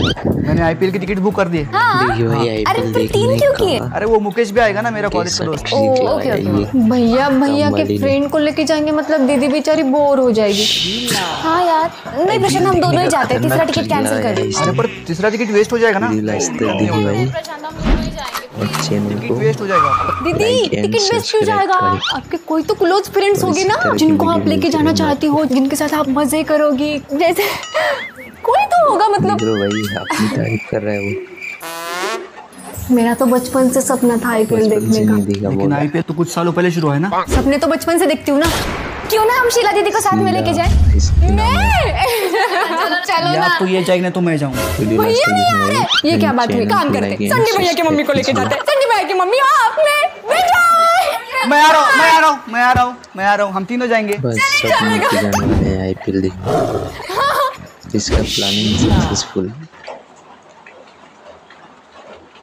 मैंने आईपीएल की ticket book कर दी है। देखिए भाई अरे आईपीएल फिर तीन देखने क्यों का किए? अरे वो मुकेश भी आएगा ना, मेरा कॉलेज का दोस्त। ओके भैया के फ्रेंड को लेके जाएंगे मतलब दीदी बेचारी बोर हो जाएगी। हाँ यार नहीं प्रशांत, हम दोनों ही जाते हैं, तीसरा टिकट कैंसिल कर दे। अरे पर तीसरा टिकट वेस्ट हो जाएगा ना। दीदी भाई और चैनल को वेस्ट हो जाएगा। दीदी टिकट वेस्ट क्यों जाएगा? आपके कोई तो क्लोज फ्रेंड्स होंगे ना जिनको आप लेके जाना चाहती हो, जिनके साथ आप मजे करोगी, जैसे कोई तो होगा मतलब। भाई अपनी तारीफ कर रहा है वो। मेरा तो बचपन से सपना था आईपीएल देखने का। लेकिन आईपीएल तो कुछ सालों पहले शुरू है ना। सपने तो बचपन से देखती हूँ ना। क्यों ना हम शीला दीदी को साथ में लेके जाए? चलो या ना। तो ये जाएगी ना तो मैं जाऊंगा। भैया नहीं आ रहे। ये क्या बात हुई? काम करते संडे भैया की मम्मी को लेके जाते हैं। संडे भैया की मम्मी मैं आ रहा हूँ, हम तीनों जाएंगे। बस सब मिलके जाने वाले हैं आईपीएल देखने। इसका प्लानिंग सक्सेसफुल।